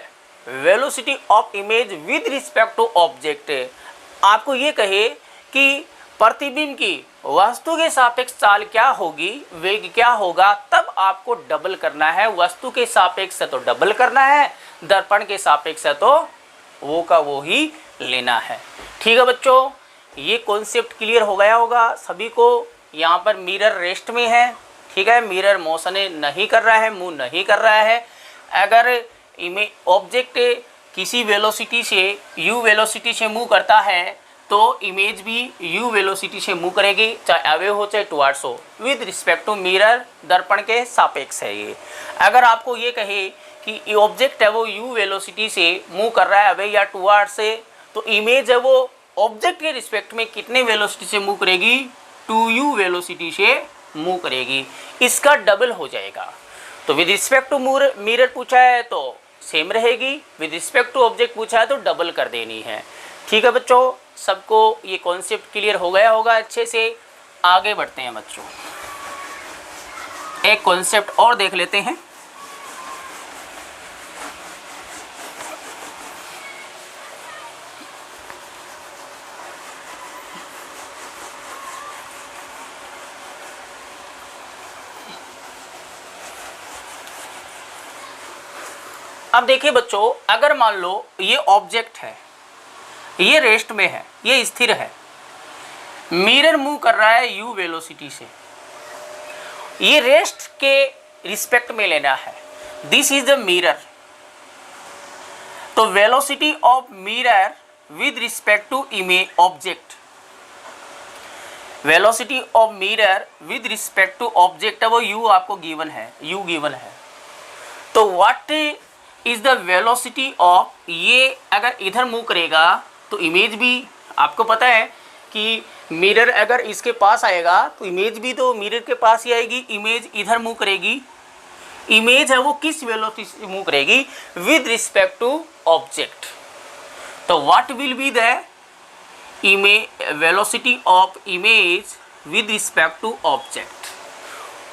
A: velocity of image with respect to object, आपको ये कहे कि प्रतिबिंब की वस्तु के सापेक्ष चाल क्या होगी, वेग क्या होगा, तब आपको डबल करना है। वस्तु के सापेक्ष से तो डबल करना है, दर्पण के सापेक्ष से तो वो का वो ही लेना है। ठीक है बच्चों, ये कॉन्सेप्ट क्लियर हो गया होगा सभी को। यहाँ पर मिरर रेस्ट में है, ठीक है, मिरर मोशन नहीं कर रहा है, मूव नहीं कर रहा है। अगर ऑब्जेक्ट किसी वेलोसिटी से u वेलोसिटी से मूव करता है तो इमेज भी u वेलोसिटी से मूव करेगी, चाहे अवे हो चाहे टुवर्ड्स हो, विद रिस्पेक्ट टू मिरर, दर्पण के सापेक्ष है ये। अगर आपको ये कहे कि ऑब्जेक्ट है वो u वेलोसिटी से मूव कर रहा है अवे या टुवर्ड्स से, तो इमेज है वो ऑब्जेक्ट के रिस्पेक्ट में कितने वेलोसिटी से मूव करेगी, 2u वेलोसिटी से मूव करेगी, इसका डबल हो जाएगा। तो विद रिस्पेक्ट टू मिरर पूछा है तो सेम रहेगी, विद रिस्पेक्ट टू ऑब्जेक्ट पूछा है तो डबल कर देनी है। ठीक है बच्चों, सबको ये कॉन्सेप्ट क्लियर हो गया होगा अच्छे से। आगे बढ़ते हैं बच्चों, एक कॉन्सेप्ट और देख लेते हैं। अब देखिए बच्चों, अगर मान लो ये ऑब्जेक्ट है, ये रेस्ट में है, ये स्थिर है, मिरर मूव कर रहा है u वेलोसिटी से, ये रेस्ट के रिस्पेक्ट में लेना है। दिस इज द मिरर, तो velocity of mirror with respect to image object, velocity of mirror with respect to object है वो u आपको गिवन है, u गिवन है। तो what is the velocity of, ये अगर इधर मूव करेगा तो इमेज भी आपको पता है कि मिरर अगर इसके पास आएगा तो इमेज भी तो मिरर के पास ही आएगी। इमेज इधर मूव करेगी, इमेज है वो किस वेलोसिटी से मूव करेगी, विद रिस्पेक्ट टू ऑब्जेक्ट। तो what will be the velocity of image with respect to object,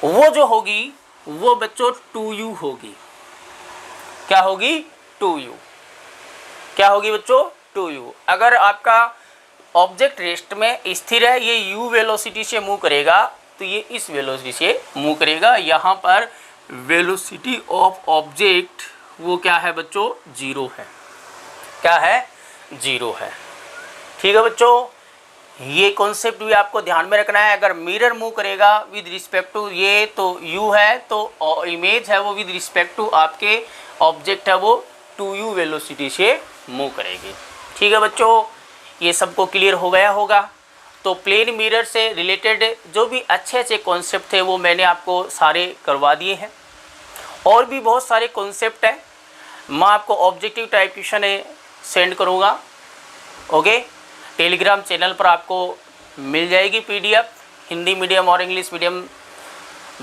A: वो जो होगी वो बच्चों 2u होगी। क्या होगी, 2u। क्या होगी बच्चों, 2u। अगर आपका ऑब्जेक्ट रेस्ट में स्थिर है, ये u वेलोसिटी से मूव करेगा तो ये इस वेलोसिटी से मूव करेगा। यहाँ पर वेलोसिटी ऑफ ऑब्जेक्ट वो क्या है बच्चों, 0 है। क्या है, 0 है। ठीक है बच्चों, ये कॉन्सेप्ट भी आपको ध्यान में रखना है। अगर मिरर मूव करेगा विद रिस्पेक्ट टू ये तो u है, तो इमेज है वो विद रिस्पेक्ट टू आपके ऑब्जेक्ट है वो 2u वेलोसिटी से मूव करेगी। ठीक है बच्चों, ये सबको क्लियर हो गया होगा। तो प्लेन मिरर से रिलेटेड जो भी अच्छे अच्छे कॉन्सेप्ट थे वो मैंने आपको सारे करवा दिए हैं। और भी बहुत सारे कॉन्सेप्ट हैं, मैं आपको ऑब्जेक्टिव टाइप क्वेश्चन सेंड करूँगा। ओके, टेलीग्राम चैनल पर आपको मिल जाएगी PDF, हिंदी मीडियम और इंग्लिश मीडियम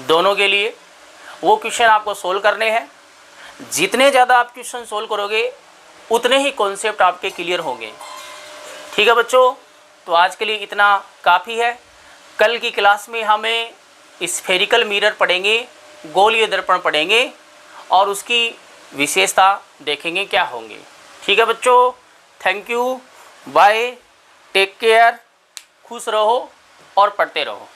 A: दोनों के लिए। वो क्वेश्चन आपको सोल्व करने हैं। जितने ज़्यादा आप क्वेश्चन सोल्व करोगे उतने ही कॉन्सेप्ट आपके क्लियर होंगे। ठीक है बच्चों, तो आज के लिए इतना काफ़ी है। कल की क्लास में हमें स्फेरिकल मिरर पढ़ेंगे, गोलीय दर्पण पढ़ेंगे और उसकी विशेषता देखेंगे क्या होंगे। ठीक है बच्चों, thank you, bye, take care, खुश रहो और पढ़ते रहो।